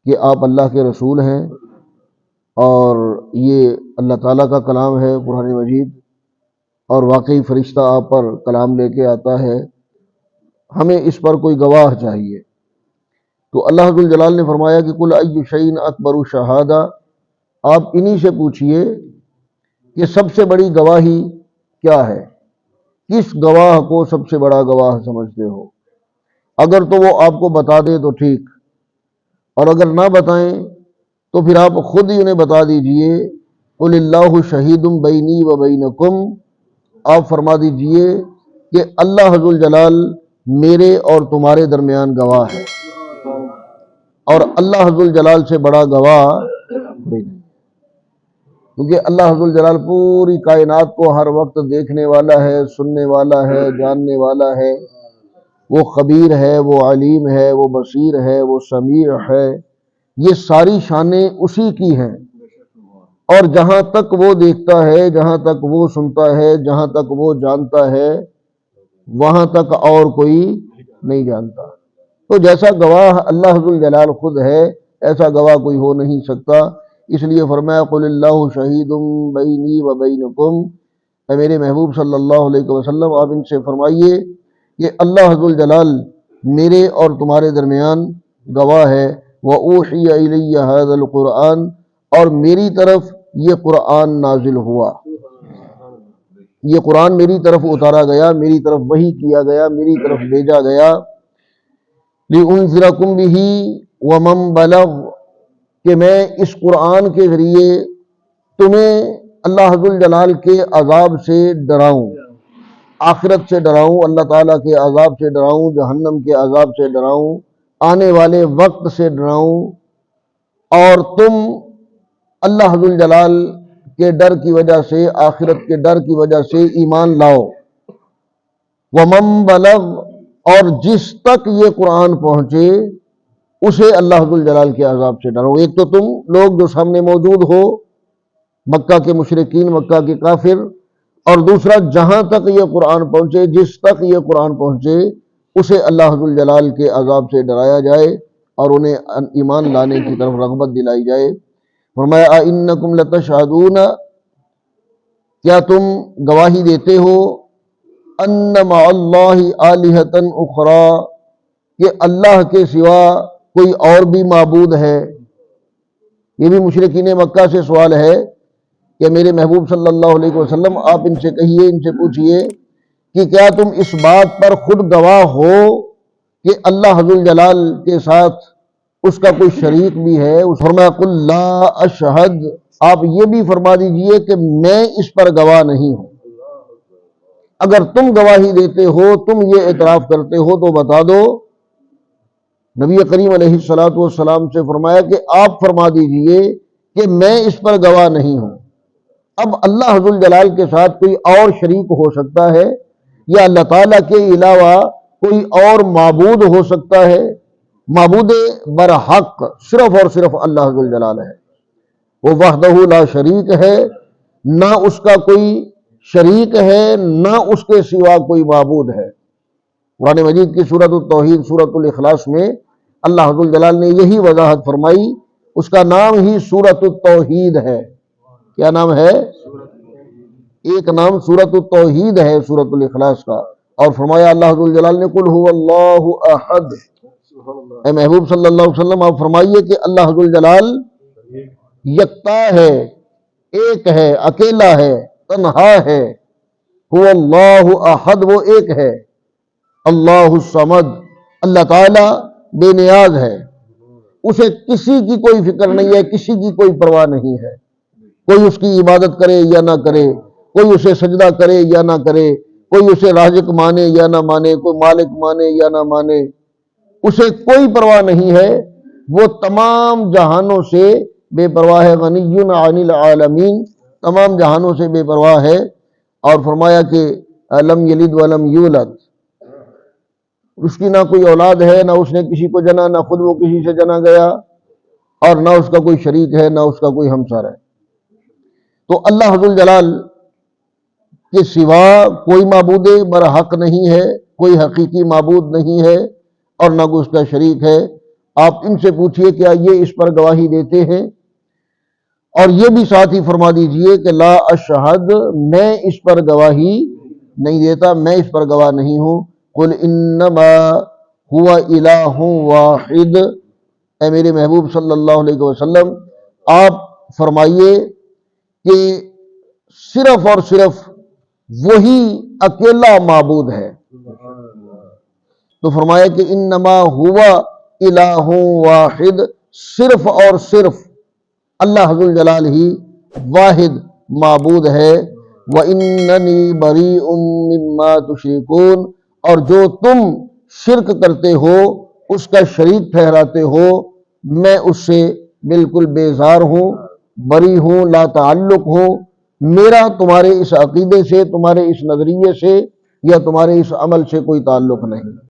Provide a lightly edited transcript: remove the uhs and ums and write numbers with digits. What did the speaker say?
کہ آپ اللہ کے رسول ہیں اور یہ اللہ تعالیٰ کا کلام ہے قرآن مجید، اور واقعی فرشتہ آپ پر کلام لے کے آتا ہے، ہمیں اس پر کوئی گواہ چاہیے۔ تو اللہ ذو الجلال نے فرمایا کہ قل ای شیء اکبر شہادہ، آپ انہی سے پوچھئے کہ سب سے بڑی گواہی کیا ہے، کس گواہ کو سب سے بڑا گواہ سمجھتے ہو؟ اگر تو وہ آپ کو بتا دیں تو ٹھیک، اور اگر نہ بتائیں تو پھر آپ خود ہی انہیں بتا دیجئے، قل اللہ شہید بینی و بینکم، آپ فرما دیجئے کہ اللہ ذو الجلال میرے اور تمہارے درمیان گواہ ہے، اور اللہ ذو الجلال سے بڑا گواہ کوئی نہیں، کیونکہ اللہ ذو الجلال پوری کائنات کو ہر وقت دیکھنے والا ہے، سننے والا ہے، جاننے والا ہے، وہ خبیر ہے، وہ علیم ہے، وہ بصیر ہے، وہ سمیع ہے، یہ ساری شانیں اسی کی ہیں، اور جہاں تک وہ دیکھتا ہے، جہاں تک وہ سنتا ہے، جہاں تک وہ جانتا ہے، وہاں تک اور کوئی نہیں جانتا۔ تو جیسا گواہ اللہ ذو الجلال خود ہے، ایسا گواہ کوئی ہو نہیں سکتا، اس لیے فرمایا قل اللہ شہید بینی و بینکم، اے میرے محبوب صلی اللہ علیہ وسلم آپ ان سے فرمائیے کہ اللہ ذو الجلال میرے اور تمہارے درمیان گواہ ہے، وَأُوحِيَ إِلَيَّ هَذَا الْقُرْآنِ، اور میری طرف یہ قرآن نازل ہوا، یہ قرآن میری طرف اتارا گیا، میری طرف وحی کیا گیا، میری طرف بھیجا گیا، لِأُنذِرَكُم بِهِ وَمَن بَلَغَ، کہ میں اس قرآن کے ذریعے تمہیں اللہ ذو الجلال کے عذاب سے ڈراؤں، آخرت سے ڈراؤں، اللہ تعالیٰ کے عذاب سے ڈراؤں، جہنم کے عذاب سے ڈراؤں، آنے والے وقت سے ڈراؤں، اور تم اللہ ذو الجلال کے ڈر کی وجہ سے، آخرت کے ڈر کی وجہ سے ایمان لاؤ۔ وَمَن بَلَغَ، اور جس تک یہ قرآن پہنچے اسے اللہ ذو الجلال کے عذاب سے ڈرو۔ ایک تو تم لوگ جو سامنے موجود ہو، مکہ کے مشرکین، مکہ کے کافر، اور دوسرا جہاں تک یہ قرآن پہنچے، جس تک یہ قرآن پہنچے اسے اللہ ذو الجلال کے عذاب سے ڈرایا جائے اور انہیں ایمان لانے کی طرف رغبت دلائی جائے۔ فرمایا اِنَّکُمْ لَتَشْهَدُونَ، کیا تم گواہی دیتے ہو، أَنَّ مَعَ اللَّهِ آلِهَةً أُخْرَى، کہ اللہ کے سوا کوئی اور بھی معبود ہے۔ یہ بھی مشرکین مکہ سے سوال ہے کہ میرے محبوب صلی اللہ علیہ وسلم آپ ان سے کہیے، ان سے پوچھئے کہ کیا تم اس بات پر خود گواہ ہو کہ اللہ ذو الجلال کے ساتھ اس کا کوئی شریک بھی ہے؟ فرمایا قل لا اشہد، آپ یہ بھی فرما دیجئے کہ میں اس پر گواہ نہیں ہوں۔ اگر تم گواہی دیتے ہو، تم یہ اعتراف کرتے ہو تو بتا دو۔ نبی کریم علیہ الصلوۃ والسلام سے فرمایا کہ آپ فرما دیجئے کہ میں اس پر گواہ نہیں ہوں۔ اب اللہ ذو الجلال کے ساتھ کوئی اور شریک ہو سکتا ہے، یا اللہ تعالیٰ کے علاوہ کوئی اور معبود ہو سکتا ہے؟ معبود برحق صرف اور صرف اللہ ذو الجلال ہے، وہ وحدہ لا شریک ہے، نہ اس کا کوئی شریک ہے، نہ اس کے سوا کوئی معبود ہے۔ قرآن مجید کی سورۃ التوحید، سورۃ الاخلاص میں اللہ ذو الجلال نے یہی وضاحت فرمائی، اس کا نام ہی سورۃ التوحید ہے۔ کیا نام ہے؟ ایک نام سورۃ التوحید ہے سورۃ الاخلاص کا، اور فرمایا اللہ ذو الجلال نے قل هو اللہ احد، اے محبوب صلی اللہ علیہ وسلم آپ فرمائیے کہ اللہ ذو الجلال یکتا ہے، ایک ہے، اکیلا ہے، تنہا ہے، هو اللہ احد، وہ ایک ہے، اللہ الصمد، اللہ تعالیٰ بے نیاز ہے، اسے کسی کی کوئی فکر نہیں ہے، کسی کی کوئی پرواہ نہیں ہے، کوئی اس کی عبادت کرے یا نہ کرے، کوئی اسے سجدہ کرے یا نہ کرے، کوئی اسے رازق مانے یا نہ مانے، کوئی مالک مانے یا نہ مانے، اسے کوئی پرواہ نہیں ہے، وہ تمام جہانوں سے بے پرواہ ہے، غنی عن العالمین، تمام جہانوں سے بے پرواہ ہے۔ اور فرمایا کہ لم یلد ولم یولد، اس کی نہ کوئی اولاد ہے، نہ اس نے کسی کو جنا، نہ خود وہ کسی سے جنا گیا، اور نہ اس کا کوئی شریک ہے، نہ اس کا کوئی ہمسر ہے۔ تو اللہ ذو الجلال کے سوا کوئی معبود برحق نہیں ہے، کوئی حقیقی معبود نہیں ہے، اور نہ کوئی اس کا شریک ہے۔ آپ ان سے پوچھئے کیا یہ اس پر گواہی دیتے ہیں؟ اور یہ بھی ساتھ ہی فرما دیجئے کہ لا اشہد، میں اس پر گواہی نہیں دیتا، میں اس پر گواہ نہیں ہوں۔ قل انما هو الہ واحد، اے میرے محبوب صلی اللہ علیہ وسلم آپ فرمائیے کہ صرف اور صرف وہی اکیلا معبود ہے۔ تو فرمایا کہ انما ہوا الہ واحد، صرف اور صرف اللہ ذوالجلال ہی واحد معبود ہے۔ وَإِنَّنِي بَرِيءٌ مِّمَّا تُشْرِكُونَ، اور جو تم شرک کرتے ہو، اس کا شریک ٹھہراتے ہو، میں اس سے بالکل بیزار ہوں، بری ہوں، لا تعلق ہوں، میرا تمہارے اس عقیدے سے، تمہارے اس نظریے سے یا تمہارے اس عمل سے کوئی تعلق نہیں۔